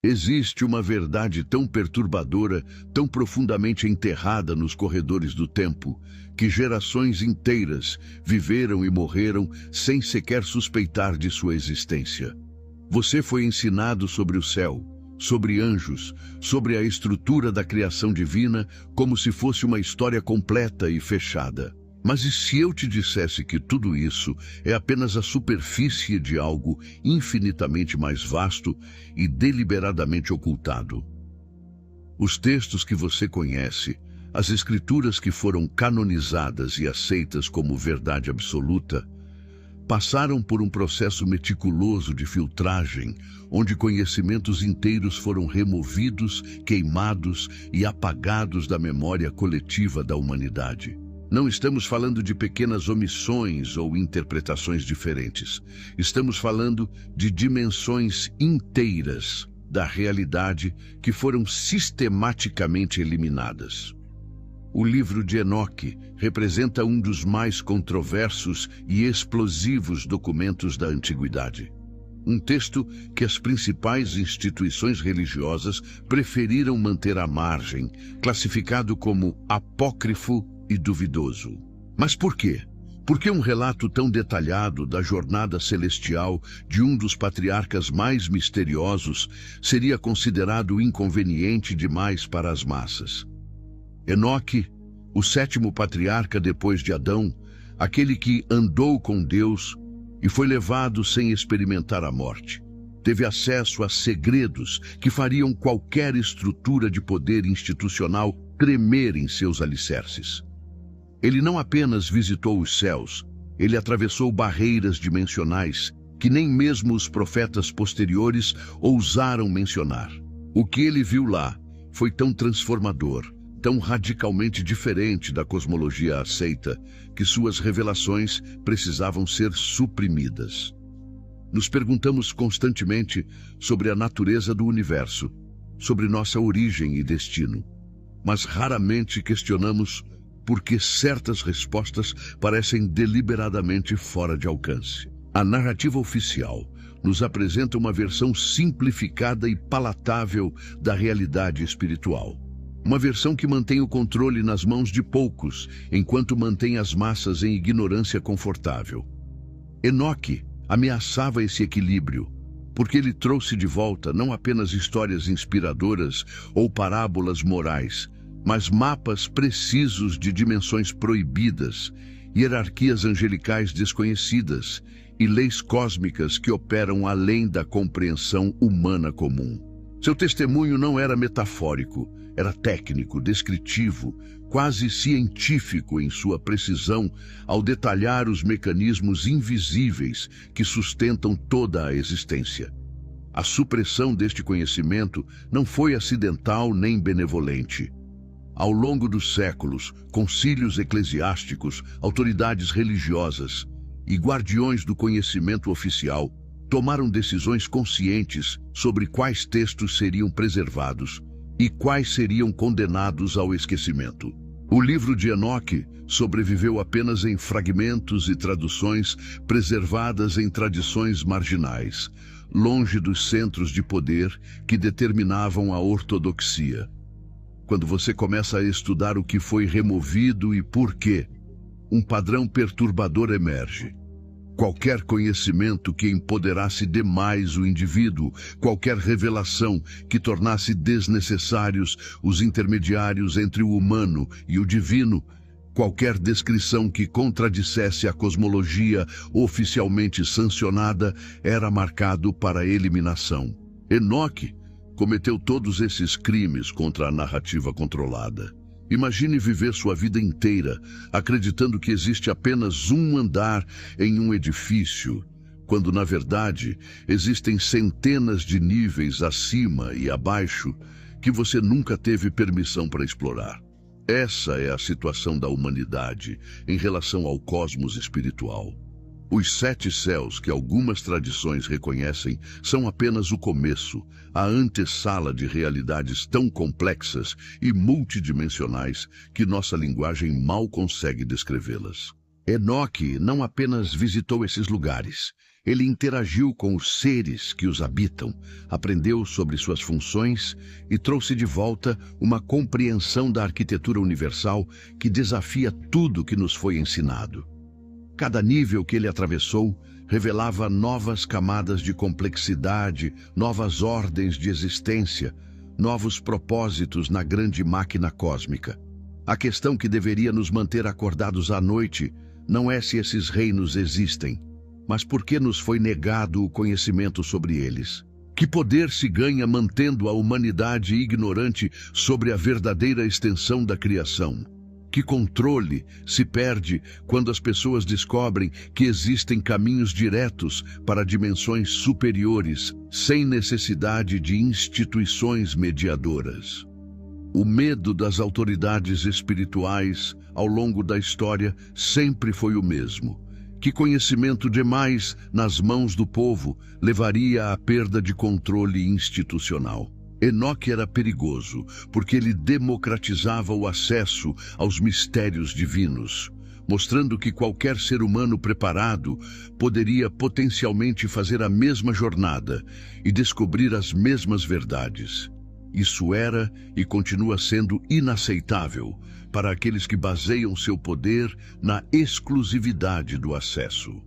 Existe uma verdade tão perturbadora, tão profundamente enterrada nos corredores do tempo, que gerações inteiras viveram e morreram sem sequer suspeitar de sua existência. Você foi ensinado sobre o céu, sobre anjos, sobre a estrutura da criação divina, como se fosse uma história completa e fechada. Mas e se eu te dissesse que tudo isso é apenas a superfície de algo infinitamente mais vasto e deliberadamente ocultado? Os textos que você conhece, as escrituras que foram canonizadas e aceitas como verdade absoluta, passaram por um processo meticuloso de filtragem, onde conhecimentos inteiros foram removidos, queimados e apagados da memória coletiva da humanidade. Não estamos falando de pequenas omissões ou interpretações diferentes. Estamos falando de dimensões inteiras da realidade que foram sistematicamente eliminadas. O livro de Enoque representa um dos mais controversos e explosivos documentos da antiguidade. Um texto que as principais instituições religiosas preferiram manter à margem, classificado como apócrifo e duvidoso. Mas por quê? Por que um relato tão detalhado da jornada celestial de um dos patriarcas mais misteriosos seria considerado inconveniente demais para as massas? Enoque, o sétimo patriarca depois de Adão, aquele que andou com Deus e foi levado sem experimentar a morte, teve acesso a segredos que fariam qualquer estrutura de poder institucional tremer em seus alicerces. Ele não apenas visitou os céus, ele atravessou barreiras dimensionais que nem mesmo os profetas posteriores ousaram mencionar. O que ele viu lá foi tão transformador, tão radicalmente diferente da cosmologia aceita, que suas revelações precisavam ser suprimidas. Nos perguntamos constantemente sobre a natureza do universo, sobre nossa origem e destino, mas raramente questionamos por que certas respostas parecem deliberadamente fora de alcance. A narrativa oficial nos apresenta uma versão simplificada e palatável da realidade espiritual. Uma versão que mantém o controle nas mãos de poucos, enquanto mantém as massas em ignorância confortável. Enoque ameaçava esse equilíbrio, porque ele trouxe de volta não apenas histórias inspiradoras ou parábolas morais, mas mapas precisos de dimensões proibidas, hierarquias angelicais desconhecidas e leis cósmicas que operam além da compreensão humana comum. Seu testemunho não era metafórico, era técnico, descritivo, quase científico em sua precisão ao detalhar os mecanismos invisíveis que sustentam toda a existência. A supressão deste conhecimento não foi acidental nem benevolente. Ao longo dos séculos, concílios eclesiásticos, autoridades religiosas e guardiões do conhecimento oficial tomaram decisões conscientes sobre quais textos seriam preservados e quais seriam condenados ao esquecimento. O livro de Enoque sobreviveu apenas em fragmentos e traduções preservadas em tradições marginais, longe dos centros de poder que determinavam a ortodoxia. Quando você começa a estudar o que foi removido e por quê, um padrão perturbador emerge. Qualquer conhecimento que empoderasse demais o indivíduo, qualquer revelação que tornasse desnecessários os intermediários entre o humano e o divino, qualquer descrição que contradissesse a cosmologia oficialmente sancionada era marcado para eliminação. Enoque cometeu todos esses crimes contra a narrativa controlada. Imagine viver sua vida inteira acreditando que existe apenas um andar em um edifício, quando, na verdade, existem centenas de níveis acima e abaixo que você nunca teve permissão para explorar. Essa é a situação da humanidade em relação ao cosmos espiritual. Os 7 céus que algumas tradições reconhecem são apenas o começo, a antessala de realidades tão complexas e multidimensionais que nossa linguagem mal consegue descrevê-las. Enoque não apenas visitou esses lugares, Ele interagiu com os seres que os habitam, aprendeu sobre suas funções e trouxe de volta uma compreensão da arquitetura universal que desafia tudo que nos foi ensinado. Cada nível que ele atravessou revelava novas camadas de complexidade, novas ordens de existência, novos propósitos na grande máquina cósmica. A questão que deveria nos manter acordados à noite não é se esses reinos existem, mas por que nos foi negado o conhecimento sobre eles. Que poder se ganha mantendo a humanidade ignorante sobre a verdadeira extensão da criação? Que controle se perde quando as pessoas descobrem que existem caminhos diretos para dimensões superiores, sem necessidade de instituições mediadoras? O medo das autoridades espirituais, ao longo da história, sempre foi o mesmo. Que conhecimento demais nas mãos do povo levaria à perda de controle institucional. Enoque era perigoso, porque ele democratizava o acesso aos mistérios divinos, mostrando que qualquer ser humano preparado poderia potencialmente fazer a mesma jornada e descobrir as mesmas verdades. Isso era e continua sendo inaceitável para aqueles que baseiam seu poder na exclusividade do acesso.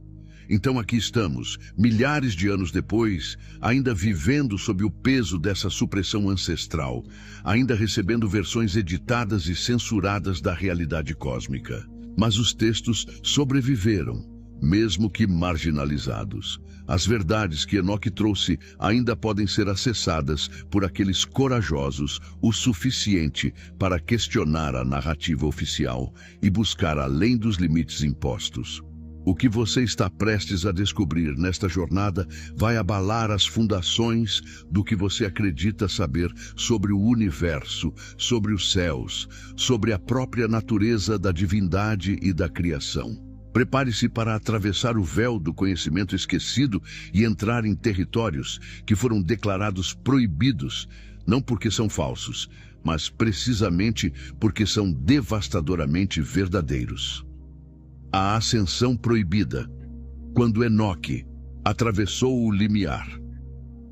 Então aqui estamos, milhares de anos depois, ainda vivendo sob o peso dessa supressão ancestral, ainda recebendo versões editadas e censuradas da realidade cósmica. Mas os textos sobreviveram, mesmo que marginalizados. As verdades que Enoque trouxe ainda podem ser acessadas por aqueles corajosos o suficiente para questionar a narrativa oficial e buscar além dos limites impostos. O que você está prestes a descobrir nesta jornada vai abalar as fundações do que você acredita saber sobre o universo, sobre os céus, sobre a própria natureza da divindade e da criação. Prepare-se para atravessar o véu do conhecimento esquecido e entrar em territórios que foram declarados proibidos, não porque são falsos, mas precisamente porque são devastadoramente verdadeiros. A ascensão proibida, quando Enoque atravessou o limiar.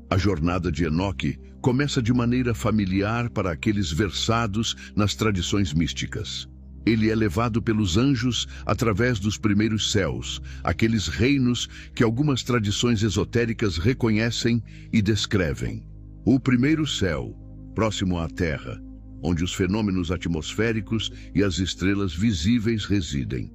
A jornada de Enoque começa de maneira familiar para aqueles versados nas tradições místicas. Ele é levado pelos anjos através dos primeiros céus, aqueles reinos que algumas tradições esotéricas reconhecem e descrevem. O primeiro céu, próximo à Terra, onde os fenômenos atmosféricos e as estrelas visíveis residem.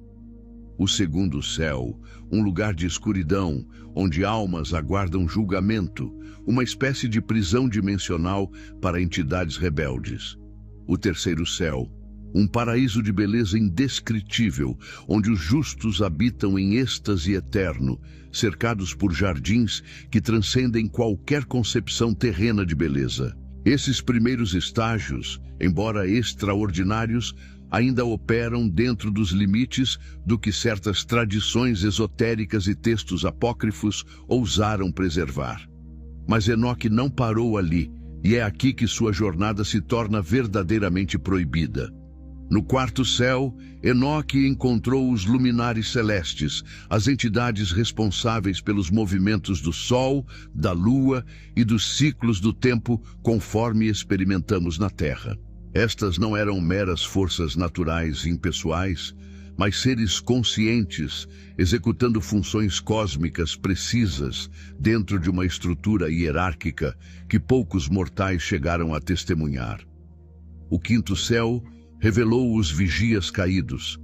O segundo céu, um lugar de escuridão, onde almas aguardam julgamento, uma espécie de prisão dimensional para entidades rebeldes. O terceiro céu, um paraíso de beleza indescritível, onde os justos habitam em êxtase eterno, cercados por jardins que transcendem qualquer concepção terrena de beleza. Esses primeiros estágios, embora extraordinários, ainda operam dentro dos limites do que certas tradições esotéricas e textos apócrifos ousaram preservar. Mas Enoque não parou ali, e é aqui que sua jornada se torna verdadeiramente proibida. No quarto céu, Enoque encontrou os luminares celestes, as entidades responsáveis pelos movimentos do Sol, da Lua e dos ciclos do tempo conforme experimentamos na Terra. Estas não eram meras forças naturais impessoais, mas seres conscientes, executando funções cósmicas precisas dentro de uma estrutura hierárquica que poucos mortais chegaram a testemunhar. O quinto céu revelou os vigias caídos,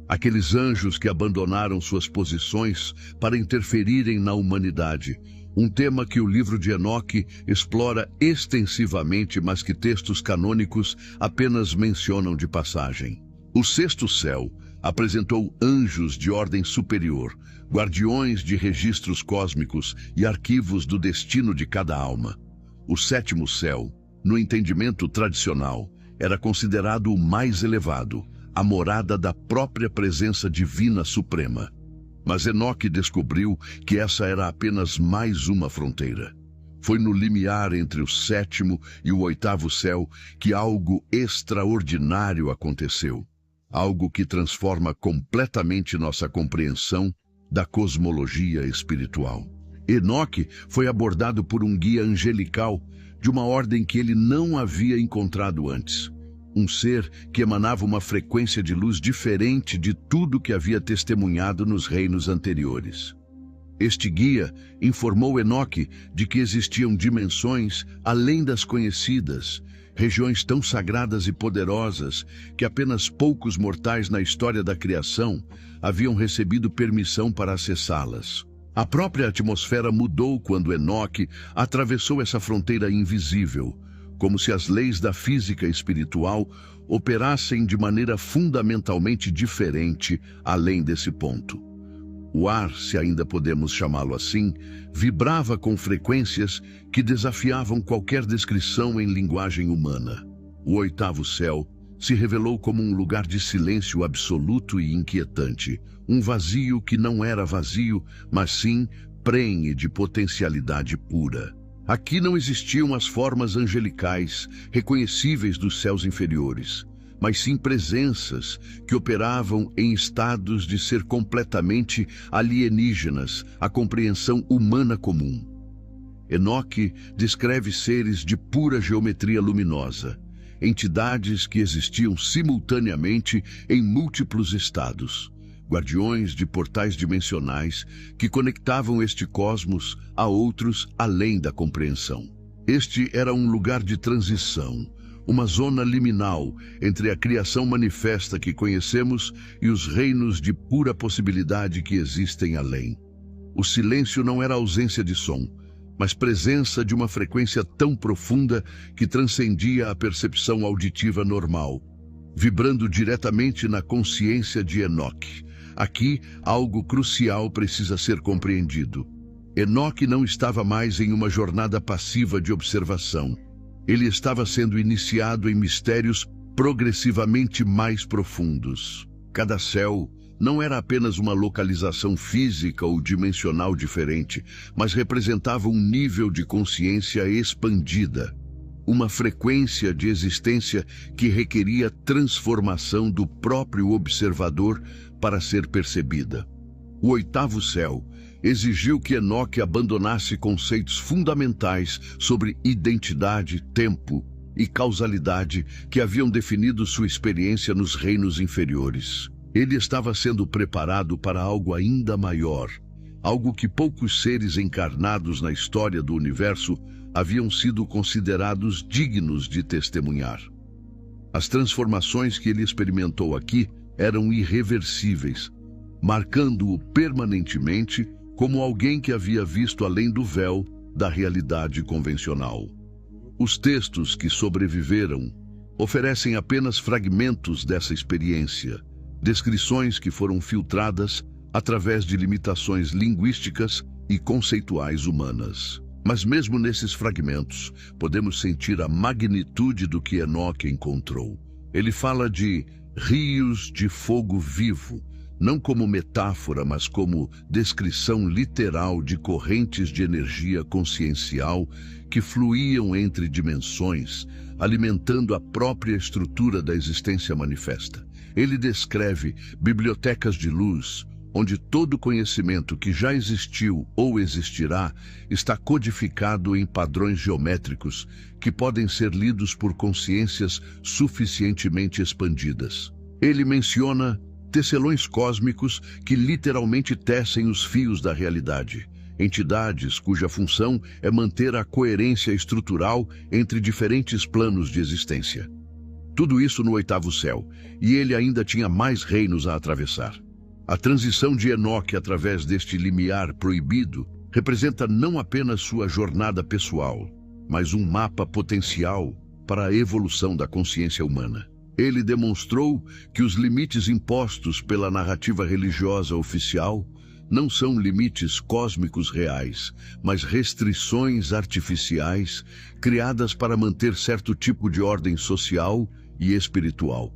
aqueles anjos que abandonaram suas posições para interferirem na humanidade, um tema que o livro de Enoque explora extensivamente, mas que textos canônicos apenas mencionam de passagem. O sexto céu apresentou anjos de ordem superior, guardiões de registros cósmicos e arquivos do destino de cada alma. O sétimo céu, no entendimento tradicional, era considerado o mais elevado, a morada da própria presença divina suprema. Mas Enoque descobriu que essa era apenas mais uma fronteira. Foi no limiar entre o sétimo e o oitavo céu que algo extraordinário aconteceu. Algo que transforma completamente nossa compreensão da cosmologia espiritual. Enoque foi abordado por um guia angelical de uma ordem que ele não havia encontrado antes. Um ser que emanava uma frequência de luz diferente de tudo que havia testemunhado nos reinos anteriores. Este guia informou Enoque de que existiam dimensões além das conhecidas, regiões tão sagradas e poderosas que apenas poucos mortais na história da criação haviam recebido permissão para acessá-las. A própria atmosfera mudou quando Enoque atravessou essa fronteira invisível, como se as leis da física espiritual operassem de maneira fundamentalmente diferente além desse ponto. O ar, se ainda podemos chamá-lo assim, vibrava com frequências que desafiavam qualquer descrição em linguagem humana. O oitavo céu se revelou como um lugar de silêncio absoluto e inquietante, um vazio que não era vazio, mas sim prenhe de potencialidade pura. Aqui não existiam as formas angelicais, reconhecíveis dos céus inferiores, mas sim presenças que operavam em estados de ser completamente alienígenas à compreensão humana comum. Enoque descreve seres de pura geometria luminosa, entidades que existiam simultaneamente em múltiplos estados, guardiões de portais dimensionais que conectavam este cosmos a outros além da compreensão. Este era um lugar de transição, uma zona liminal entre a criação manifesta que conhecemos e os reinos de pura possibilidade que existem além. O silêncio não era ausência de som, mas presença de uma frequência tão profunda que transcendia a percepção auditiva normal, vibrando diretamente na consciência de Enoque. Aqui, algo crucial precisa ser compreendido. Enoque não estava mais em uma jornada passiva de observação. Ele estava sendo iniciado em mistérios progressivamente mais profundos. Cada céu não era apenas uma localização física ou dimensional diferente, mas representava um nível de consciência expandida, uma frequência de existência que requeria transformação do próprio observador para ser percebida. O oitavo céu exigiu que Enoque abandonasse conceitos fundamentais sobre identidade, tempo e causalidade que haviam definido sua experiência nos reinos inferiores. Ele estava sendo preparado para algo ainda maior, algo que poucos seres encarnados na história do universo haviam sido considerados dignos de testemunhar. As transformações que ele experimentou aqui eram irreversíveis, marcando-o permanentemente como alguém que havia visto além do véu da realidade convencional. Os textos que sobreviveram oferecem apenas fragmentos dessa experiência, descrições que foram filtradas através de limitações linguísticas e conceituais humanas. Mas mesmo nesses fragmentos, podemos sentir a magnitude do que Enoque encontrou. Ele fala de rios de fogo vivo, não como metáfora, mas como descrição literal de correntes de energia consciencial que fluíam entre dimensões, alimentando a própria estrutura da existência manifesta. Ele descreve bibliotecas de luz, onde todo conhecimento que já existiu ou existirá está codificado em padrões geométricos que podem ser lidos por consciências suficientemente expandidas. Ele menciona tecelões cósmicos que literalmente tecem os fios da realidade, entidades cuja função é manter a coerência estrutural entre diferentes planos de existência. Tudo isso no oitavo céu, e ele ainda tinha mais reinos a atravessar. A transição de Enoque através deste limiar proibido representa não apenas sua jornada pessoal, mas um mapa potencial para a evolução da consciência humana. Ele demonstrou que os limites impostos pela narrativa religiosa oficial não são limites cósmicos reais, mas restrições artificiais criadas para manter certo tipo de ordem social e espiritual.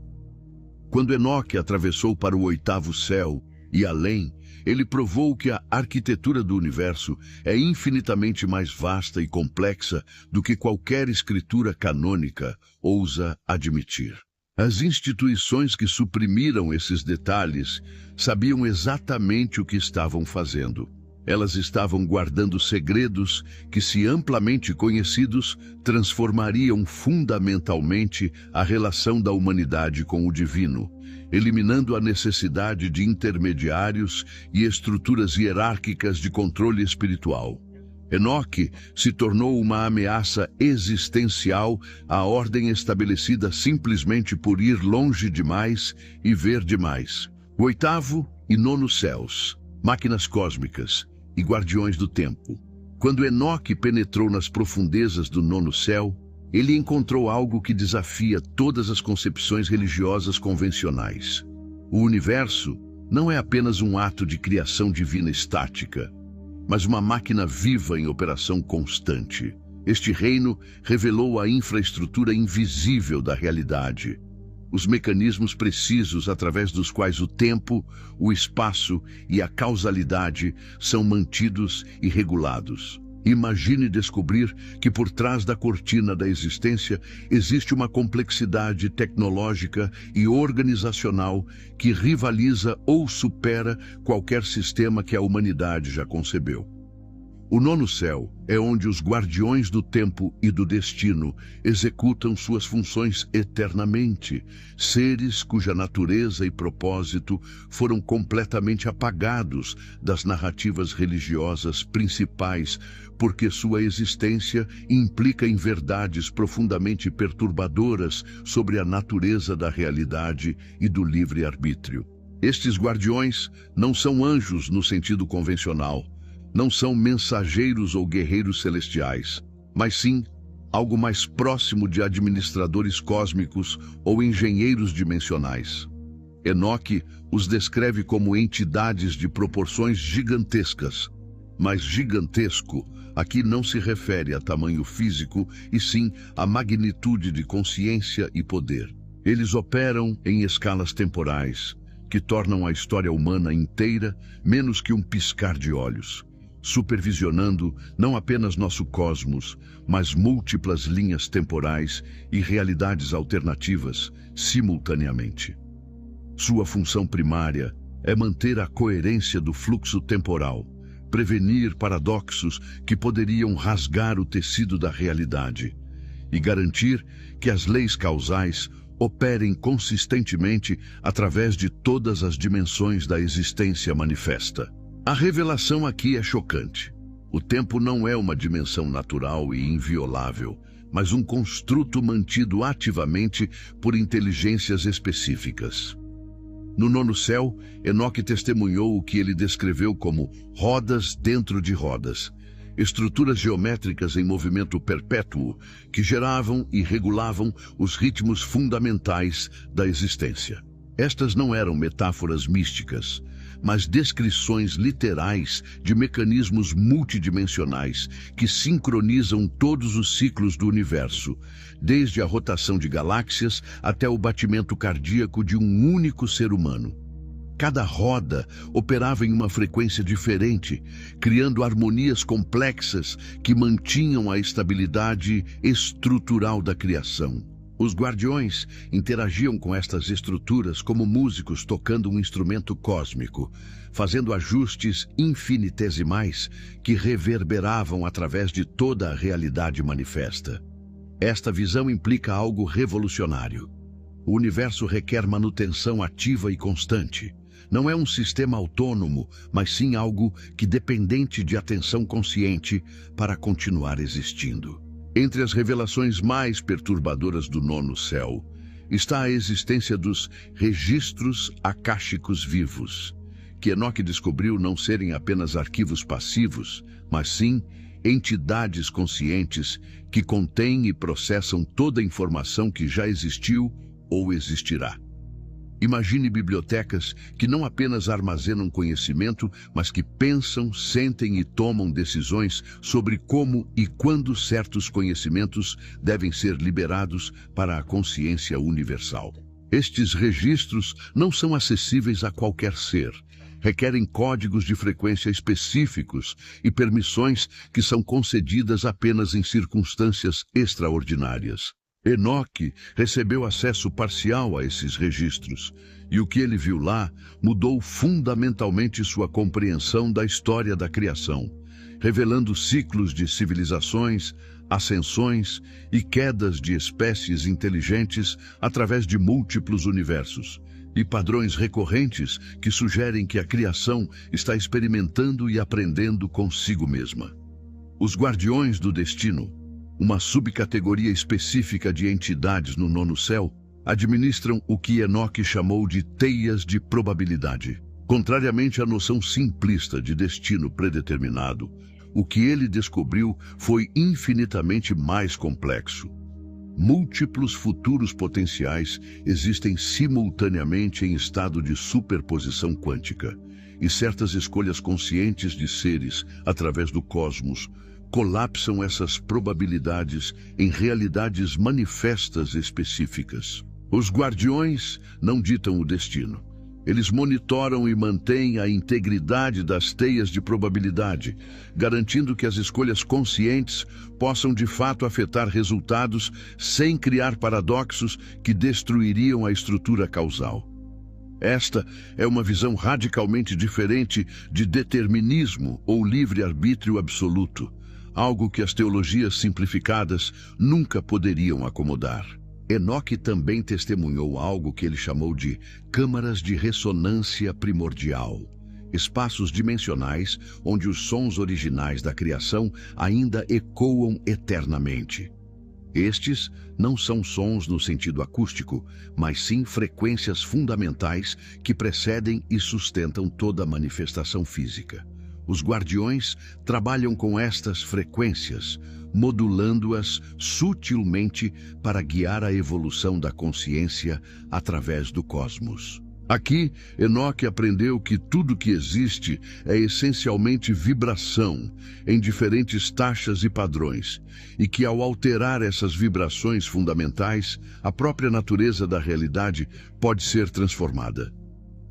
Quando Enoque atravessou para o oitavo céu e além, ele provou que a arquitetura do universo é infinitamente mais vasta e complexa do que qualquer escritura canônica ousa admitir. As instituições que suprimiram esses detalhes sabiam exatamente o que estavam fazendo. Elas estavam guardando segredos que, se amplamente conhecidos, transformariam fundamentalmente a relação da humanidade com o divino, eliminando a necessidade de intermediários e estruturas hierárquicas de controle espiritual. Enoque se tornou uma ameaça existencial à ordem estabelecida simplesmente por ir longe demais e ver demais. O oitavo e nono céus, máquinas cósmicas e guardiões do tempo. Quando Enoque penetrou nas profundezas do nono céu, ele encontrou algo que desafia todas as concepções religiosas convencionais. O universo não é apenas um ato de criação divina estática, mas uma máquina viva em operação constante. Este reino revelou a infraestrutura invisível da realidade, os mecanismos precisos através dos quais o tempo, o espaço e a causalidade são mantidos e regulados. Imagine descobrir que por trás da cortina da existência existe uma complexidade tecnológica e organizacional que rivaliza ou supera qualquer sistema que a humanidade já concebeu. O nono céu é onde os guardiões do tempo e do destino executam suas funções eternamente, seres cuja natureza e propósito foram completamente apagados das narrativas religiosas principais, porque sua existência implica em verdades profundamente perturbadoras sobre a natureza da realidade e do livre-arbítrio. Estes guardiões não são anjos no sentido convencional, não são mensageiros ou guerreiros celestiais, mas sim algo mais próximo de administradores cósmicos ou engenheiros dimensionais. Enoque os descreve como entidades de proporções gigantescas, mas gigantesco aqui não se refere a tamanho físico, e sim a magnitude de consciência e poder. Eles operam em escalas temporais, que tornam a história humana inteira menos que um piscar de olhos, supervisionando não apenas nosso cosmos, mas múltiplas linhas temporais e realidades alternativas simultaneamente. Sua função primária é manter a coerência do fluxo temporal, prevenir paradoxos que poderiam rasgar o tecido da realidade e garantir que as leis causais operem consistentemente através de todas as dimensões da existência manifesta. A revelação aqui é chocante. O tempo não é uma dimensão natural e inviolável, mas um construto mantido ativamente por inteligências específicas. No nono céu, Enoque testemunhou o que ele descreveu como rodas dentro de rodas, estruturas geométricas em movimento perpétuo que geravam e regulavam os ritmos fundamentais da existência. Estas não eram metáforas místicas, mas descrições literais de mecanismos multidimensionais que sincronizam todos os ciclos do universo, desde a rotação de galáxias até o batimento cardíaco de um único ser humano. Cada roda operava em uma frequência diferente, criando harmonias complexas que mantinham a estabilidade estrutural da criação. Os guardiões interagiam com estas estruturas como músicos tocando um instrumento cósmico, fazendo ajustes infinitesimais que reverberavam através de toda a realidade manifesta. Esta visão implica algo revolucionário. O universo requer manutenção ativa e constante. Não é um sistema autônomo, mas sim algo que dependente de atenção consciente para continuar existindo. Entre as revelações mais perturbadoras do nono céu está a existência dos registros acáshicos vivos, que Enoque descobriu não serem apenas arquivos passivos, mas sim entidades conscientes que contêm e processam toda a informação que já existiu ou existirá. Imagine bibliotecas que não apenas armazenam conhecimento, mas que pensam, sentem e tomam decisões sobre como e quando certos conhecimentos devem ser liberados para a consciência universal. Estes registros não são acessíveis a qualquer ser. Requerem códigos de frequência específicos e permissões que são concedidas apenas em circunstâncias extraordinárias. Enoque recebeu acesso parcial a esses registros E o que ele viu lá mudou fundamentalmente sua compreensão da história da criação, revelando ciclos de civilizações, ascensões e quedas de espécies inteligentes através de múltiplos universos, e padrões recorrentes que sugerem que a criação está experimentando e aprendendo consigo mesma. Os Guardiões do Destino, uma subcategoria específica de entidades no nono céu, administram o que Enoque chamou de teias de probabilidade. Contrariamente à noção simplista de destino predeterminado, o que ele descobriu foi infinitamente mais complexo. Múltiplos futuros potenciais existem simultaneamente em estado de superposição quântica, e certas escolhas conscientes de seres, através do cosmos, colapsam essas probabilidades em realidades manifestas específicas. Os guardiões não ditam o destino. Eles monitoram e mantêm a integridade das teias de probabilidade, garantindo que as escolhas conscientes possam de fato afetar resultados sem criar paradoxos que destruiriam a estrutura causal. Esta é uma visão radicalmente diferente de determinismo ou livre-arbítrio absoluto, algo que as teologias simplificadas nunca poderiam acomodar. Enoque também testemunhou algo que ele chamou de câmaras de ressonância primordial, espaços dimensionais onde os sons originais da criação ainda ecoam eternamente. Estes não são sons no sentido acústico, mas sim frequências fundamentais que precedem e sustentam toda a manifestação física. Os guardiões trabalham com estas frequências, modulando-as sutilmente para guiar a evolução da consciência através do cosmos. Aqui, Enoque aprendeu que tudo que existe é essencialmente vibração, em diferentes taxas e padrões, e que ao alterar essas vibrações fundamentais, a própria natureza da realidade pode ser transformada.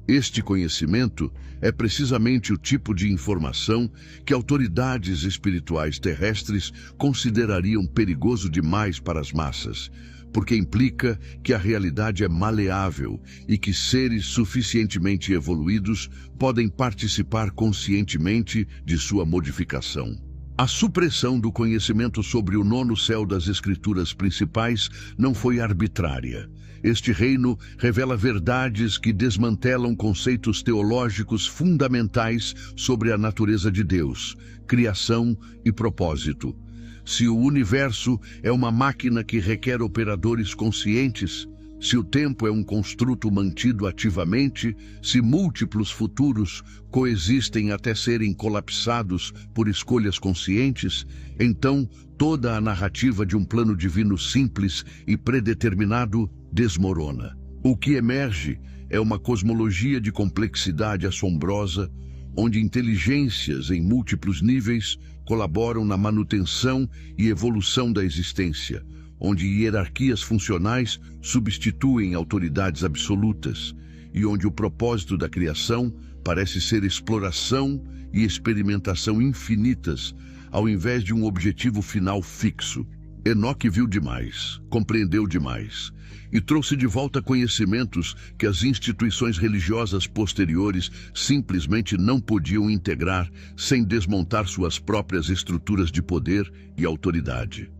Este conhecimento é precisamente o tipo de informação que autoridades espirituais terrestres considerariam perigoso demais para as massas, porque implica que a realidade é maleável e que seres suficientemente evoluídos podem participar conscientemente de sua modificação. A supressão do conhecimento sobre o nono céu das escrituras principais não foi arbitrária. Este reino revela verdades que desmantelam conceitos teológicos fundamentais sobre a natureza de Deus, criação e propósito. Se o universo é uma máquina que requer operadores conscientes, se o tempo é um construto mantido ativamente, se múltiplos futuros coexistem até serem colapsados por escolhas conscientes, então toda a narrativa de um plano divino simples e predeterminado desmorona. O que emerge é uma cosmologia de complexidade assombrosa, onde inteligências em múltiplos níveis colaboram na manutenção e evolução da existência, onde hierarquias funcionais substituem autoridades absolutas e onde o propósito da criação parece ser exploração e experimentação infinitas, ao invés de um objetivo final fixo. Enoque viu demais, compreendeu demais e trouxe de volta conhecimentos que as instituições religiosas posteriores simplesmente não podiam integrar sem desmontar suas próprias estruturas de poder e autoridade.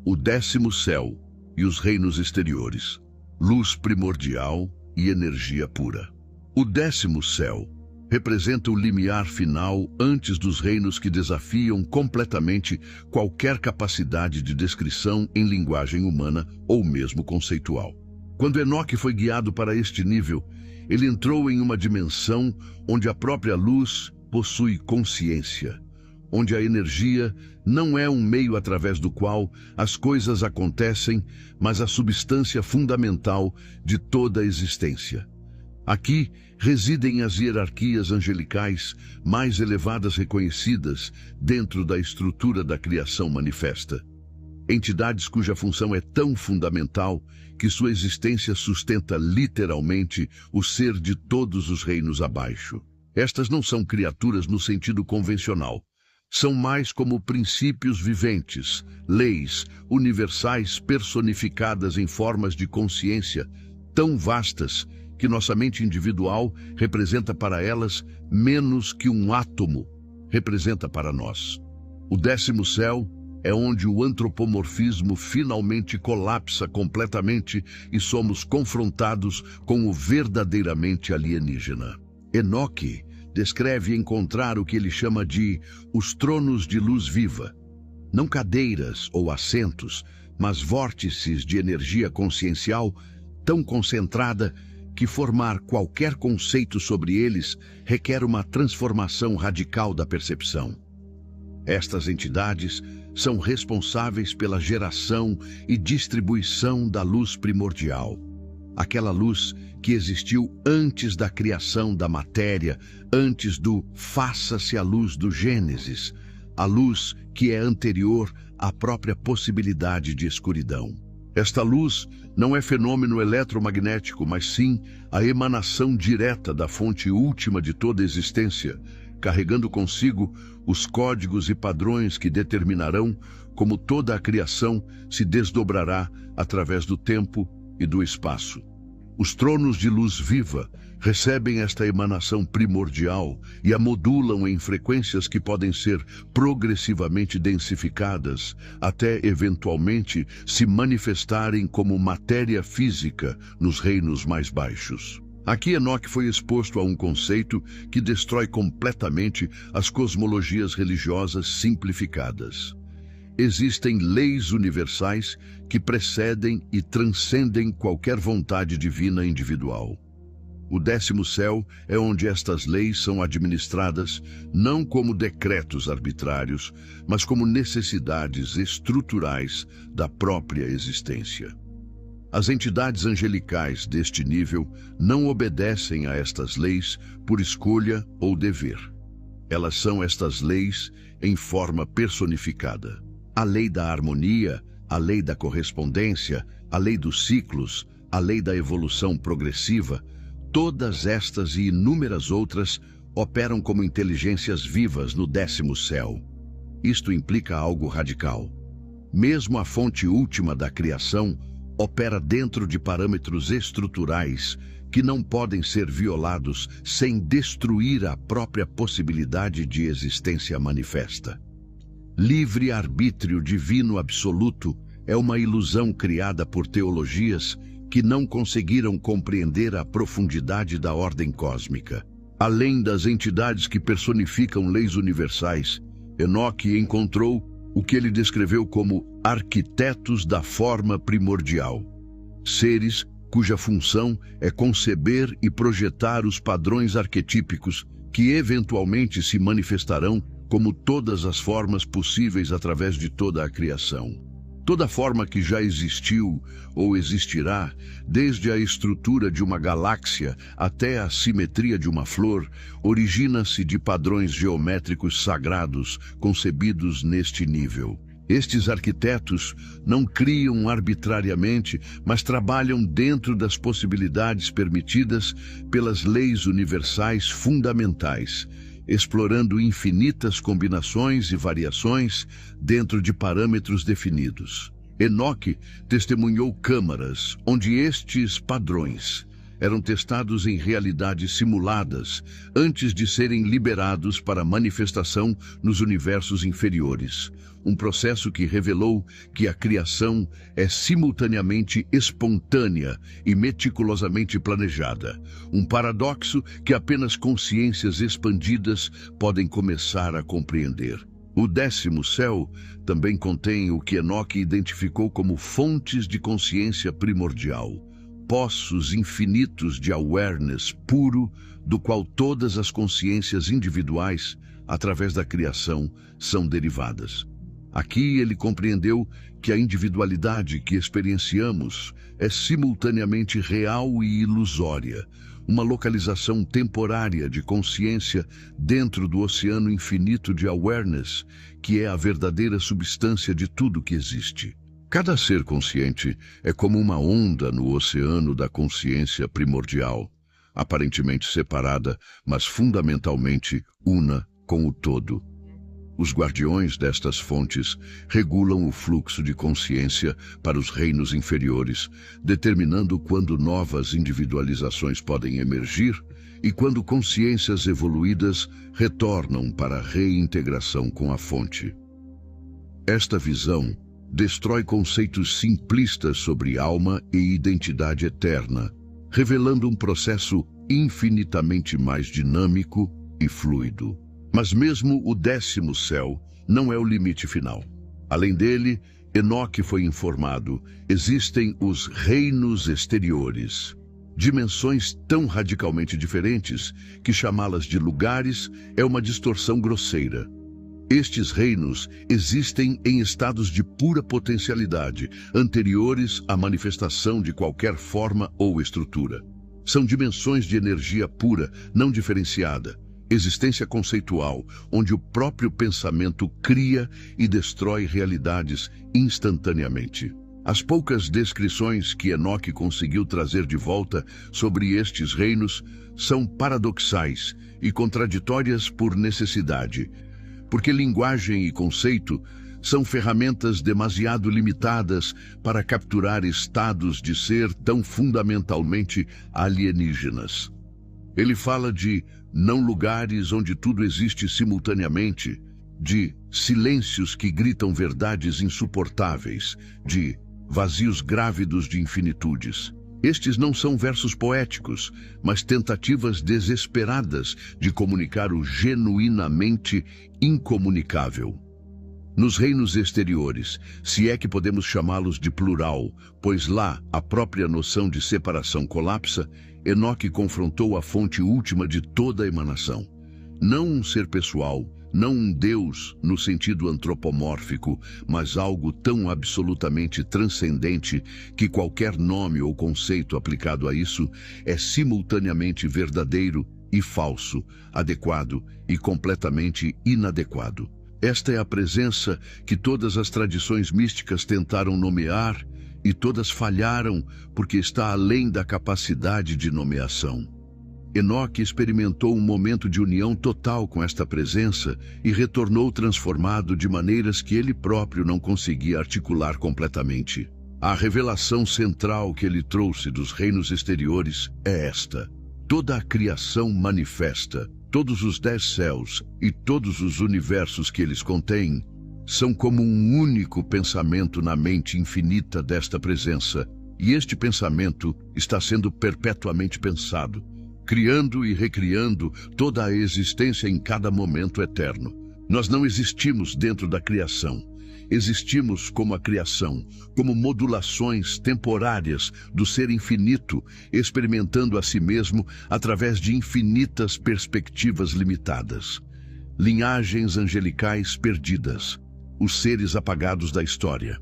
O 10º céu e os reinos exteriores, luz primordial e energia pura. O 10º céu representa o limiar final antes dos reinos que desafiam completamente qualquer capacidade de descrição em linguagem humana ou mesmo conceitual. Quando Enoque foi guiado para este nível, ele entrou em uma dimensão onde a própria luz possui consciência, onde a energia não é um meio através do qual as coisas acontecem, mas a substância fundamental de toda a existência. Aqui residem as hierarquias angelicais mais elevadas reconhecidas dentro da estrutura da criação manifesta. Entidades cuja função é tão fundamental que sua existência sustenta literalmente o ser de todos os reinos abaixo. Estas não são criaturas no sentido convencional. São mais como princípios viventes, leis universais personificadas em formas de consciência tão vastas que nossa mente individual representa para elas menos que um átomo representa para nós. O 10º céu é onde o antropomorfismo finalmente colapsa completamente e somos confrontados com o verdadeiramente alienígena. Enoque descreve encontrar o que ele chama de os tronos de luz viva. Não cadeiras ou assentos, mas vórtices de energia consciencial tão concentrada que formar qualquer conceito sobre eles requer uma transformação radical da percepção. Estas entidades são responsáveis pela geração e distribuição da luz primordial. Aquela luz que existiu antes da criação da matéria, antes do faça-se a luz do Gênesis, a luz que é anterior à própria possibilidade de escuridão. Esta luz não é fenômeno eletromagnético, mas sim a emanação direta da fonte última de toda a existência, carregando consigo os códigos e padrões que determinarão como toda a criação se desdobrará através do tempo e do espaço. Os tronos de luz viva recebem esta emanação primordial e a modulam em frequências que podem ser progressivamente densificadas até eventualmente se manifestarem como matéria física nos reinos mais baixos. Aqui Enoque foi exposto a um conceito que destrói completamente as cosmologias religiosas simplificadas. Existem leis universais que precedem e transcendem qualquer vontade divina individual. O 10º céu é onde estas leis são administradas não como decretos arbitrários, mas como necessidades estruturais da própria existência. As entidades angelicais deste nível não obedecem a estas leis por escolha ou dever. Elas são estas leis em forma personificada. A lei da harmonia, a lei da correspondência, a lei dos ciclos, a lei da evolução progressiva, todas estas e inúmeras outras operam como inteligências vivas no 10º céu. Isto implica algo radical. Mesmo a fonte última da criação opera dentro de parâmetros estruturais que não podem ser violados sem destruir a própria possibilidade de existência manifesta. Livre-arbítrio divino absoluto é uma ilusão criada por teologias que não conseguiram compreender a profundidade da ordem cósmica. Além das entidades que personificam leis universais, Enoque encontrou o que ele descreveu como arquitetos da forma primordial. Seres cuja função é conceber e projetar os padrões arquetípicos que eventualmente se manifestarão como todas as formas possíveis através de toda a criação. Toda forma que já existiu ou existirá, desde a estrutura de uma galáxia até a simetria de uma flor, origina-se de padrões geométricos sagrados concebidos neste nível. Estes arquitetos não criam arbitrariamente, mas trabalham dentro das possibilidades permitidas pelas leis universais fundamentais, explorando infinitas combinações e variações dentro de parâmetros definidos. Enoque testemunhou câmaras onde estes padrões eram testados em realidades simuladas antes de serem liberados para manifestação nos universos inferiores. Um processo que revelou que a criação é simultaneamente espontânea e meticulosamente planejada. Um paradoxo que apenas consciências expandidas podem começar a compreender. O 10º céu também contém o que Enoque identificou como fontes de consciência primordial, poços infinitos de awareness puro, do qual todas as consciências individuais, através da criação, são derivadas. Aqui ele compreendeu que a individualidade que experienciamos é simultaneamente real e ilusória, uma localização temporária de consciência dentro do oceano infinito de awareness, que é a verdadeira substância de tudo que existe. Cada ser consciente é como uma onda no oceano da consciência primordial, aparentemente separada, mas fundamentalmente una com o todo. Os guardiões destas fontes regulam o fluxo de consciência para os reinos inferiores, determinando quando novas individualizações podem emergir e quando consciências evoluídas retornam para a reintegração com a fonte. Esta visão destrói conceitos simplistas sobre alma e identidade eterna, revelando um processo infinitamente mais dinâmico e fluido. Mas mesmo o 10º céu não é o limite final. Além dele, Enoque foi informado, existem os reinos exteriores, dimensões tão radicalmente diferentes que chamá-las de lugares é uma distorção grosseira. Estes reinos existem em estados de pura potencialidade, anteriores à manifestação de qualquer forma ou estrutura. São dimensões de energia pura, não diferenciada, existência conceitual, onde o próprio pensamento cria e destrói realidades instantaneamente. As poucas descrições que Enoque conseguiu trazer de volta sobre estes reinos são paradoxais e contraditórias por necessidade, porque linguagem e conceito são ferramentas demasiado limitadas para capturar estados de ser tão fundamentalmente alienígenas. Ele fala de não lugares onde tudo existe simultaneamente, de silêncios que gritam verdades insuportáveis, de vazios grávidos de infinitudes. Estes não são versos poéticos, mas tentativas desesperadas de comunicar o genuinamente incomunicável. Nos reinos exteriores, se é que podemos chamá-los de plural, pois lá a própria noção de separação colapsa, Enoque confrontou a fonte última de toda a emanação. Não um ser pessoal, não um Deus no sentido antropomórfico, mas algo tão absolutamente transcendente que qualquer nome ou conceito aplicado a isso é simultaneamente verdadeiro e falso, adequado e completamente inadequado. Esta é a presença que todas as tradições místicas tentaram nomear e todas falharam porque está além da capacidade de nomeação. Enoque experimentou um momento de união total com esta presença e retornou transformado de maneiras que ele próprio não conseguia articular completamente. A revelação central que ele trouxe dos reinos exteriores é esta: toda a criação manifesta, todos os 10 céus e todos os universos que eles contêm, são como um único pensamento na mente infinita desta presença, e este pensamento está sendo perpetuamente pensado, criando e recriando toda a existência em cada momento eterno. Nós não existimos dentro da criação. Existimos como a criação, como modulações temporárias do ser infinito, experimentando a si mesmo através de infinitas perspectivas limitadas. Linhagens angelicais perdidas, os seres apagados da história.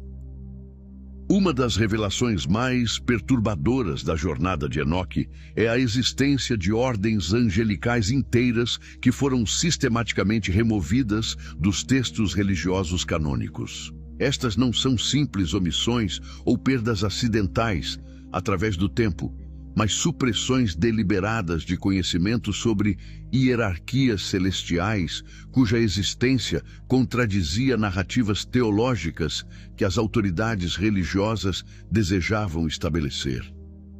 Uma das revelações mais perturbadoras da jornada de Enoque é a existência de ordens angelicais inteiras que foram sistematicamente removidas dos textos religiosos canônicos. Estas não são simples omissões ou perdas acidentais através do tempo, mas supressões deliberadas de conhecimento sobre hierarquias celestiais, cuja existência contradizia narrativas teológicas que as autoridades religiosas desejavam estabelecer.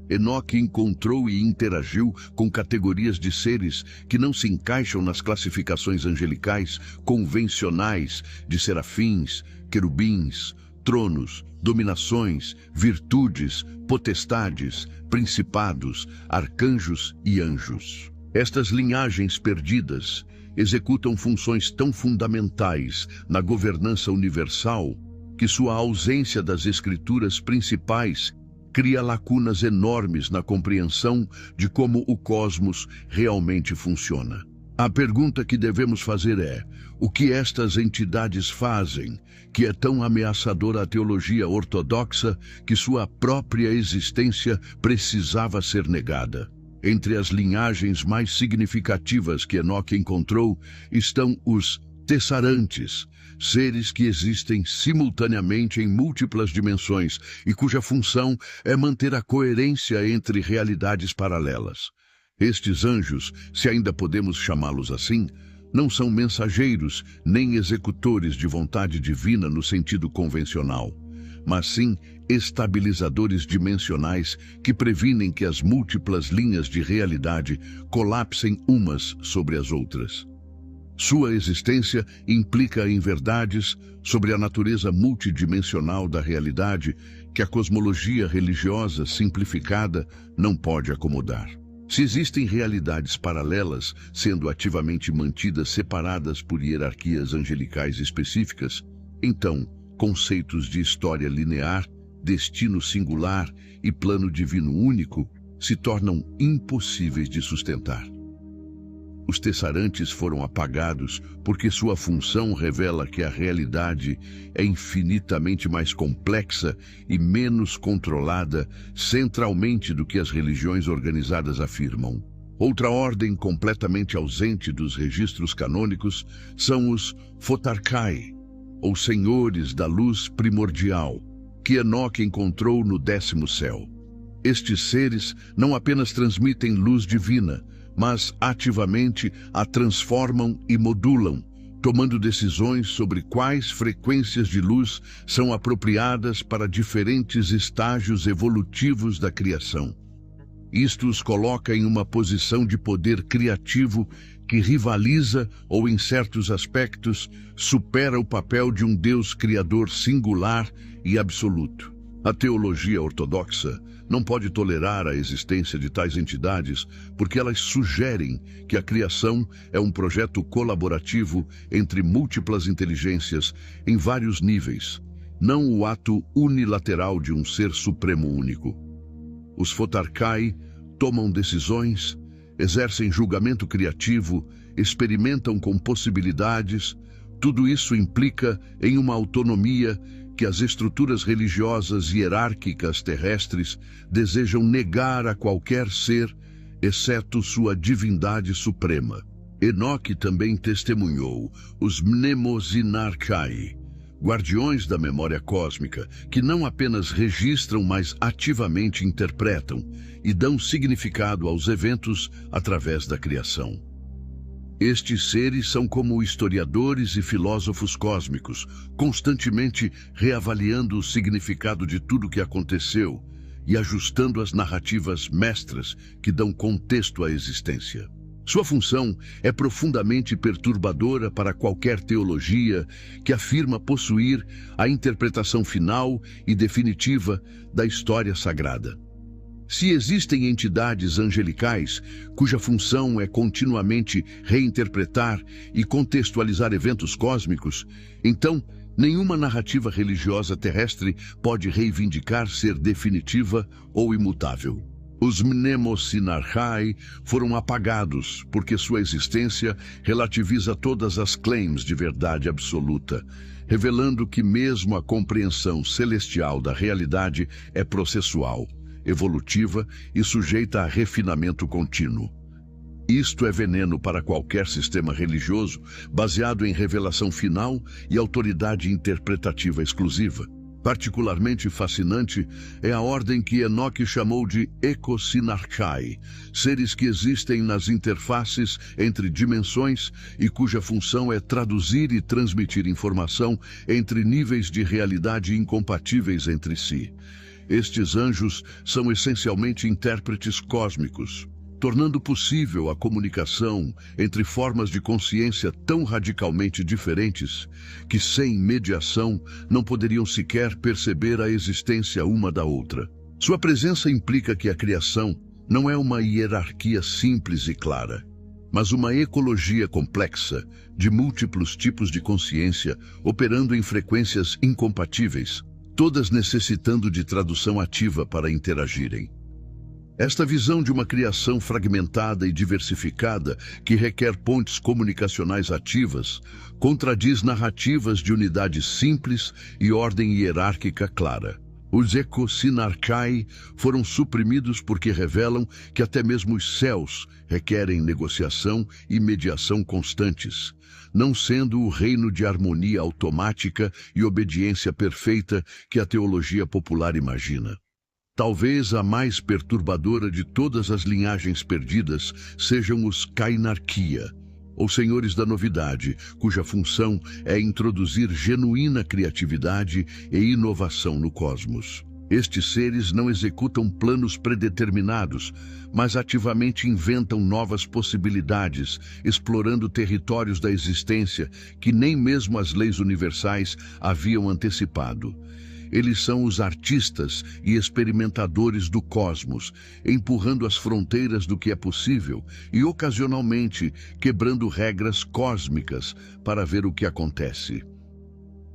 Enoque encontrou e interagiu com categorias de seres que não se encaixam nas classificações angelicais convencionais de serafins, querubins, tronos, dominações, virtudes, potestades, principados, arcanjos e anjos. Estas linhagens perdidas executam funções tão fundamentais na governança universal que sua ausência das escrituras principais cria lacunas enormes na compreensão de como o cosmos realmente funciona. A pergunta que devemos fazer é: o que estas entidades fazem, que é tão ameaçadora à teologia ortodoxa que sua própria existência precisava ser negada? Entre as linhagens mais significativas que Enoque encontrou estão os Tessarantes, seres que existem simultaneamente em múltiplas dimensões e cuja função é manter a coerência entre realidades paralelas. Estes anjos, se ainda podemos chamá-los assim, Não são mensageiros nem executores de vontade divina no sentido convencional, mas sim estabilizadores dimensionais que previnem que as múltiplas linhas de realidade colapsem umas sobre as outras. Sua existência implica em verdades sobre a natureza multidimensional da realidade que a cosmologia religiosa simplificada não pode acomodar. Se existem realidades paralelas, sendo ativamente mantidas separadas por hierarquias angelicais específicas, então conceitos de história linear, destino singular e plano divino único se tornam impossíveis de sustentar. Os Tessarantes foram apagados porque sua função revela que a realidade é infinitamente mais complexa e menos controlada centralmente do que as religiões organizadas afirmam. Outra ordem completamente ausente dos registros canônicos são os Photarkai, ou Senhores da Luz Primordial, que Enoque encontrou no 10º céu. Estes seres não apenas transmitem luz divina, mas ativamente a transformam e modulam, tomando decisões sobre quais frequências de luz são apropriadas para diferentes estágios evolutivos da criação. Isto os coloca em uma posição de poder criativo que rivaliza ou, em certos aspectos, supera o papel de um Deus criador singular e absoluto. A teologia ortodoxa não pode tolerar a existência de tais entidades porque elas sugerem que a criação é um projeto colaborativo entre múltiplas inteligências em vários níveis, não o ato unilateral de um ser supremo único. Os Photarkai tomam decisões, exercem julgamento criativo, experimentam com possibilidades. Tudo isso implica em uma autonomia que as estruturas religiosas hierárquicas terrestres desejam negar a qualquer ser, exceto sua divindade suprema. Enoque também testemunhou os Mnemosynnarkai, guardiões da memória cósmica, que não apenas registram, mas ativamente interpretam e dão significado aos eventos através da criação. Estes seres são como historiadores e filósofos cósmicos, constantemente reavaliando o significado de tudo que aconteceu e ajustando as narrativas mestras que dão contexto à existência. Sua função é profundamente perturbadora para qualquer teologia que afirma possuir a interpretação final e definitiva da história sagrada. Se existem entidades angelicais cuja função é continuamente reinterpretar e contextualizar eventos cósmicos, então nenhuma narrativa religiosa terrestre pode reivindicar ser definitiva ou imutável. Os Mnemosynnarkai foram apagados porque sua existência relativiza todas as claims de verdade absoluta, revelando que mesmo a compreensão celestial da realidade é processual, evolutiva e sujeita a refinamento contínuo. Isto é veneno para qualquer sistema religioso baseado em revelação final e autoridade interpretativa exclusiva. Particularmente fascinante é a ordem que Enoque chamou de Ecosynarchai, seres que existem nas interfaces entre dimensões e cuja função é traduzir e transmitir informação entre níveis de realidade incompatíveis entre si. Estes anjos são essencialmente intérpretes cósmicos, tornando possível a comunicação entre formas de consciência tão radicalmente diferentes que, sem mediação, não poderiam sequer perceber a existência uma da outra. Sua presença implica que a criação não é uma hierarquia simples e clara, mas uma ecologia complexa de múltiplos tipos de consciência operando em frequências incompatíveis, todas necessitando de tradução ativa para interagirem. Esta visão de uma criação fragmentada e diversificada, que requer pontes comunicacionais ativas, contradiz narrativas de unidade simples e ordem hierárquica clara. Os Ecosynarchai foram suprimidos porque revelam que até mesmo os céus requerem negociação e mediação constantes, não sendo o reino de harmonia automática e obediência perfeita que a teologia popular imagina. Talvez a mais perturbadora de todas as linhagens perdidas sejam os Kainarquia, ou senhores da novidade, cuja função é introduzir genuína criatividade e inovação no cosmos. Estes seres não executam planos predeterminados, mas ativamente inventam novas possibilidades, explorando territórios da existência que nem mesmo as leis universais haviam antecipado. Eles são os artistas e experimentadores do cosmos, empurrando as fronteiras do que é possível e, ocasionalmente, quebrando regras cósmicas para ver o que acontece.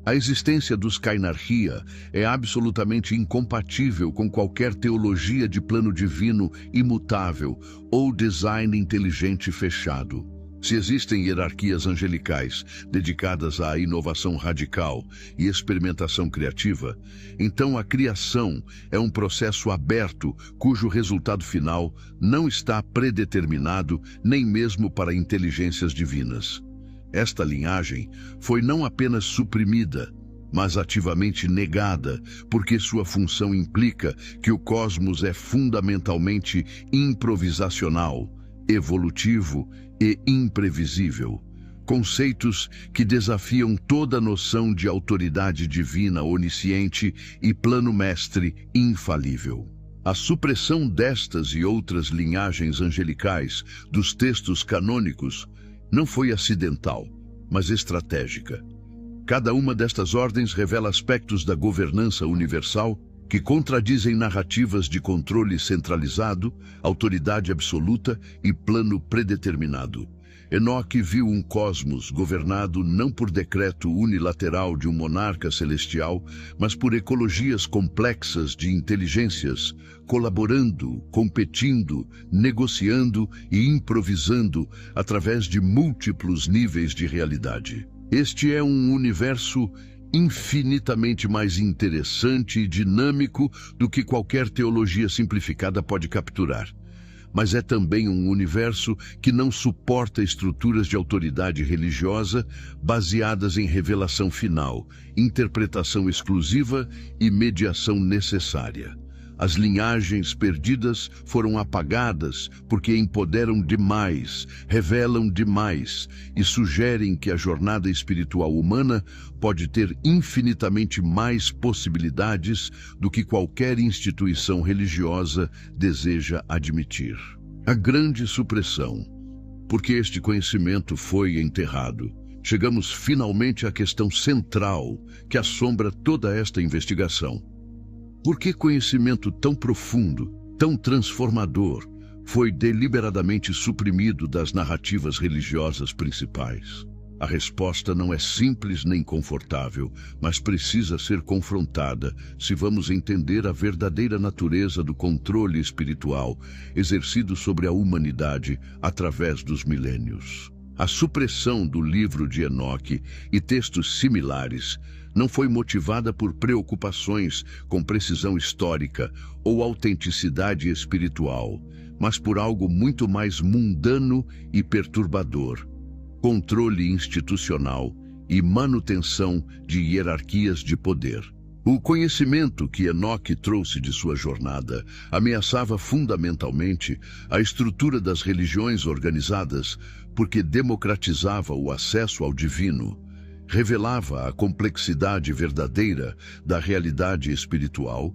A existência dos Kainarchia é absolutamente incompatível com qualquer teologia de plano divino imutável ou design inteligente fechado. Se existem hierarquias angelicais dedicadas à inovação radical e experimentação criativa, então a criação é um processo aberto cujo resultado final não está predeterminado nem mesmo para inteligências divinas. Esta linhagem foi não apenas suprimida, mas ativamente negada, porque sua função implica que o cosmos é fundamentalmente improvisacional, evolutivo e imprevisível. Conceitos que desafiam toda noção de autoridade divina onisciente e plano mestre infalível. A supressão destas e outras linhagens angelicais dos textos canônicos não foi acidental, mas estratégica. Cada uma destas ordens revela aspectos da governança universal que contradizem narrativas de controle centralizado, autoridade absoluta e plano predeterminado. Enoque viu um cosmos governado não por decreto unilateral de um monarca celestial, mas por ecologias complexas de inteligências, colaborando, competindo, negociando e improvisando através de múltiplos níveis de realidade. Este é um universo infinitamente mais interessante e dinâmico do que qualquer teologia simplificada pode capturar. Mas é também um universo que não suporta estruturas de autoridade religiosa baseadas em revelação final, interpretação exclusiva e mediação necessária. As linhagens perdidas foram apagadas porque empoderam demais, revelam demais e sugerem que a jornada espiritual humana pode ter infinitamente mais possibilidades do que qualquer instituição religiosa deseja admitir. A grande supressão, porque este conhecimento foi enterrado. Chegamos finalmente à questão central que assombra toda esta investigação. Por que conhecimento tão profundo, tão transformador, foi deliberadamente suprimido das narrativas religiosas principais? A resposta não é simples nem confortável, mas precisa ser confrontada se vamos entender a verdadeira natureza do controle espiritual exercido sobre a humanidade através dos milênios. A supressão do livro de Enoque e textos similares não foi motivada por preocupações com precisão histórica ou autenticidade espiritual, mas por algo muito mais mundano e perturbador: controle institucional e manutenção de hierarquias de poder. O conhecimento que Enoque trouxe de sua jornada ameaçava fundamentalmente a estrutura das religiões organizadas porque democratizava o acesso ao divino, revelava a complexidade verdadeira da realidade espiritual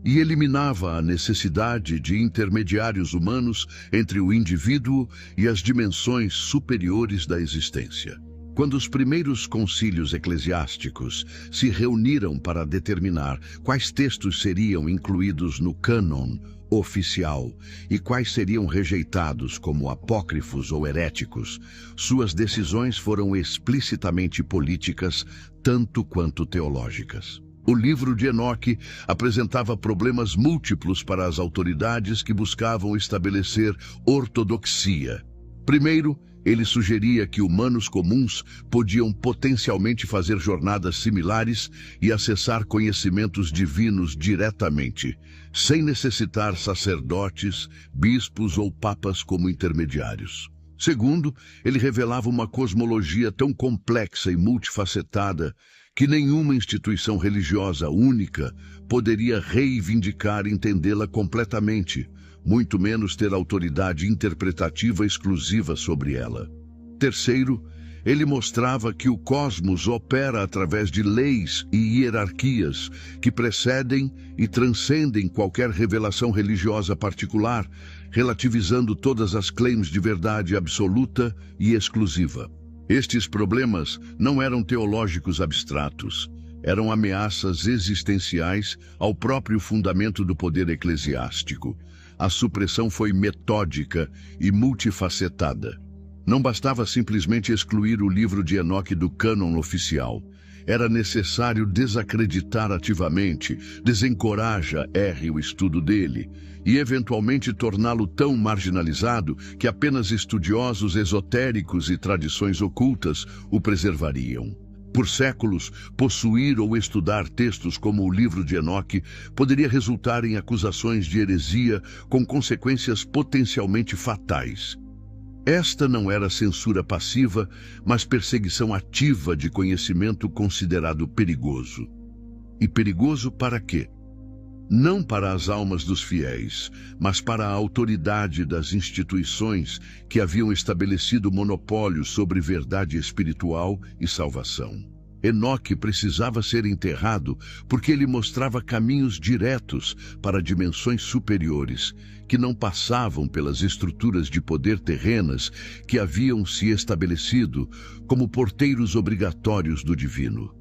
e eliminava a necessidade de intermediários humanos entre o indivíduo e as dimensões superiores da existência. Quando os primeiros concílios eclesiásticos se reuniram para determinar quais textos seriam incluídos no cânon oficial e quais seriam rejeitados como apócrifos ou heréticos, suas decisões foram explicitamente políticas, tanto quanto teológicas. O livro de Enoque apresentava problemas múltiplos para as autoridades que buscavam estabelecer ortodoxia. Primeiro, ele sugeria que humanos comuns podiam potencialmente fazer jornadas similares e acessar conhecimentos divinos diretamente, sem necessitar sacerdotes, bispos ou papas como intermediários. Segundo, ele revelava uma cosmologia tão complexa e multifacetada que nenhuma instituição religiosa única poderia reivindicar entendê-la completamente, muito menos ter autoridade interpretativa exclusiva sobre ela. Terceiro, ele mostrava que o cosmos opera através de leis e hierarquias que precedem e transcendem qualquer revelação religiosa particular, relativizando todas as claims de verdade absoluta e exclusiva. Estes problemas não eram teológicos abstratos, eram ameaças existenciais ao próprio fundamento do poder eclesiástico. A supressão foi metódica e multifacetada. Não bastava simplesmente excluir o livro de Enoque do cânon oficial. Era necessário desacreditar ativamente, desencoraja-R o estudo dele, e eventualmente torná-lo tão marginalizado que apenas estudiosos esotéricos e tradições ocultas o preservariam. Por séculos, possuir ou estudar textos como o livro de Enoque poderia resultar em acusações de heresia com consequências potencialmente fatais. Esta não era censura passiva, mas perseguição ativa de conhecimento considerado perigoso. E perigoso para quê? Não para as almas dos fiéis, mas para a autoridade das instituições que haviam estabelecido monopólio sobre verdade espiritual e salvação. Enoque precisava ser enterrado porque ele mostrava caminhos diretos para dimensões superiores, que não passavam pelas estruturas de poder terrenas que haviam se estabelecido como porteiros obrigatórios do divino.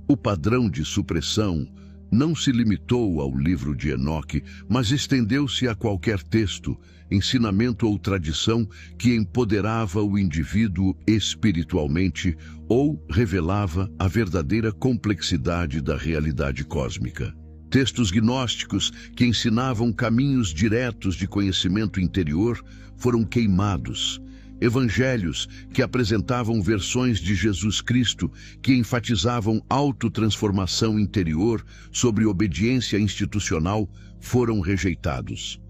O padrão de supressão não se limitou ao livro de Enoque, mas estendeu-se a qualquer texto, ensinamento ou tradição que empoderava o indivíduo espiritualmente ou revelava a verdadeira complexidade da realidade cósmica. Textos gnósticos que ensinavam caminhos diretos de conhecimento interior foram queimados. Evangelhos que apresentavam versões de Jesus Cristo que enfatizavam autotransformação interior sobre obediência institucional foram rejeitados.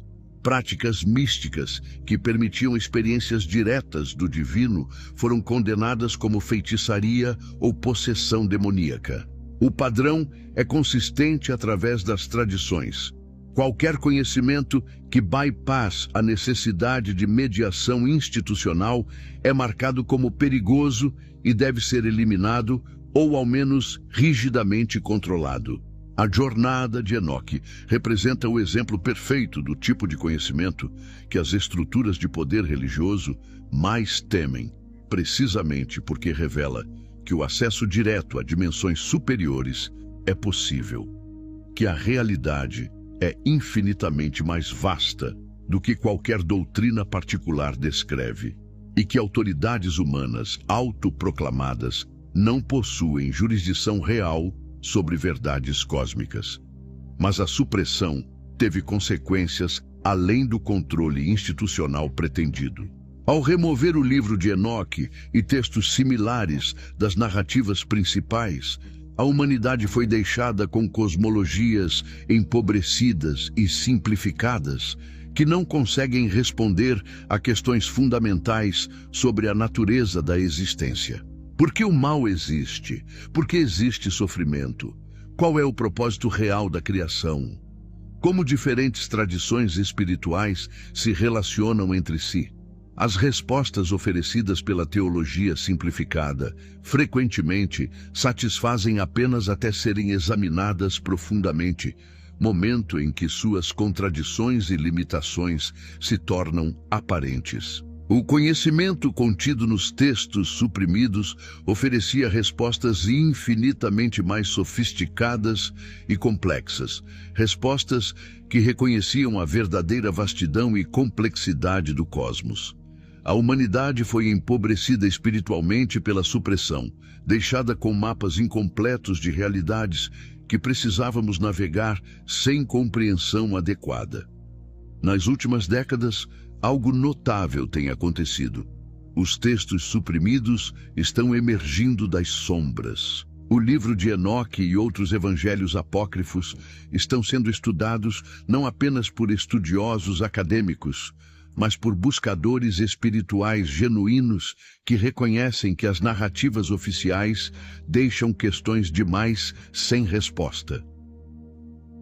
Práticas místicas que permitiam experiências diretas do divino foram condenadas como feitiçaria ou possessão demoníaca. O padrão é consistente através das tradições. Qualquer conhecimento que bypass a necessidade de mediação institucional é marcado como perigoso e deve ser eliminado ou, ao menos, rigidamente controlado. A jornada de Enoque representa o exemplo perfeito do tipo de conhecimento que as estruturas de poder religioso mais temem, precisamente porque revela que o acesso direto a dimensões superiores é possível, que a realidade é infinitamente mais vasta do que qualquer doutrina particular descreve, e que autoridades humanas autoproclamadas não possuem jurisdição real sobre verdades cósmicas. Mas a supressão teve consequências além do controle institucional pretendido. Ao remover o livro de Enoque e textos similares das narrativas principais, a humanidade foi deixada com cosmologias empobrecidas e simplificadas que não conseguem responder a questões fundamentais sobre a natureza da existência. Por que o mal existe? Por que existe sofrimento? Qual é o propósito real da criação? Como diferentes tradições espirituais se relacionam entre si? As respostas oferecidas pela teologia simplificada, frequentemente, satisfazem apenas até serem examinadas profundamente, momento em que suas contradições e limitações se tornam aparentes. O conhecimento contido nos textos suprimidos oferecia respostas infinitamente mais sofisticadas e complexas, respostas que reconheciam a verdadeira vastidão e complexidade do cosmos. A humanidade foi empobrecida espiritualmente pela supressão, deixada com mapas incompletos de realidades que precisávamos navegar sem compreensão adequada. Nas últimas décadas, algo notável tem acontecido. Os textos suprimidos estão emergindo das sombras. O livro de Enoque e outros evangelhos apócrifos estão sendo estudados não apenas por estudiosos acadêmicos, mas por buscadores espirituais genuínos que reconhecem que as narrativas oficiais deixam questões demais sem resposta.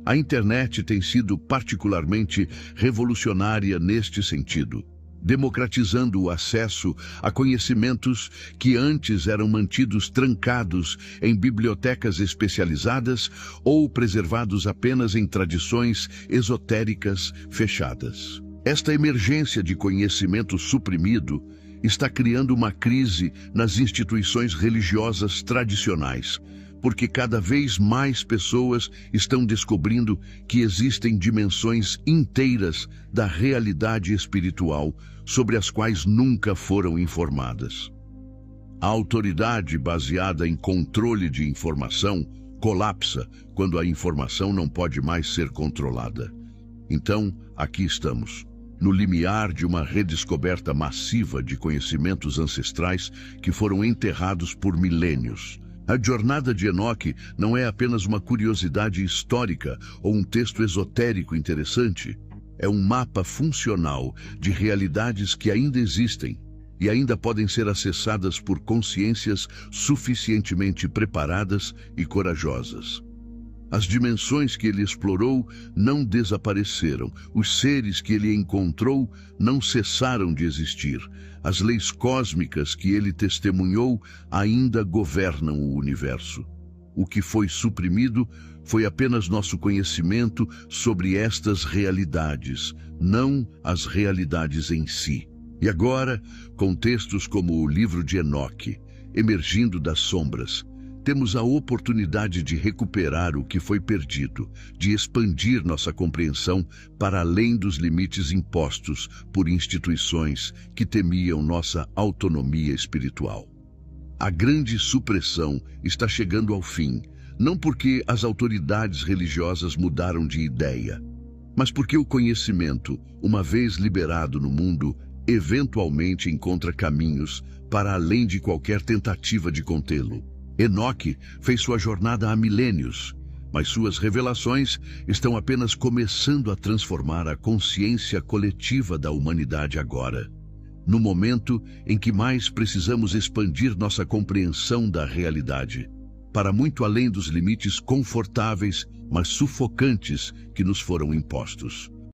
A internet tem sido particularmente revolucionária neste sentido. democratizando o acesso a conhecimentos que antes eram mantidos trancados em bibliotecas especializadas ou preservados apenas em tradições esotéricas fechadas. Esta emergência de conhecimento suprimido está criando uma crise nas instituições religiosas tradicionais, porque cada vez mais pessoas estão descobrindo que existem dimensões inteiras da realidade espiritual sobre as quais nunca foram informadas. A autoridade baseada em controle de informação colapsa quando a informação não pode mais ser controlada. Então, aqui estamos, no limiar de uma redescoberta massiva de conhecimentos ancestrais que foram enterrados por milênios. A jornada de Enoque não é apenas uma curiosidade histórica ou um texto esotérico interessante. É um mapa funcional de realidades que ainda existem e ainda podem ser acessadas por consciências suficientemente preparadas e corajosas. As dimensões que ele explorou não desapareceram. Os seres que ele encontrou não cessaram de existir. As leis cósmicas que ele testemunhou ainda governam o universo. O que foi suprimido foi apenas nosso conhecimento sobre estas realidades, não as realidades em si. E agora, com textos como o livro de Enoque, emergindo das sombras, temos a oportunidade de recuperar o que foi perdido, de expandir nossa compreensão para além dos limites impostos por instituições que temiam nossa autonomia espiritual. A grande supressão está chegando ao fim, não porque as autoridades religiosas mudaram de ideia, mas porque o conhecimento, uma vez liberado no mundo, eventualmente encontra caminhos para além de qualquer tentativa de contê-lo. Enoque fez sua jornada há milênios, mas suas revelações estão apenas começando a transformar a consciência coletiva da humanidade agora, no momento em que mais precisamos expandir nossa compreensão da realidade, para muito além dos limites confortáveis, mas sufocantes que nos foram impostos.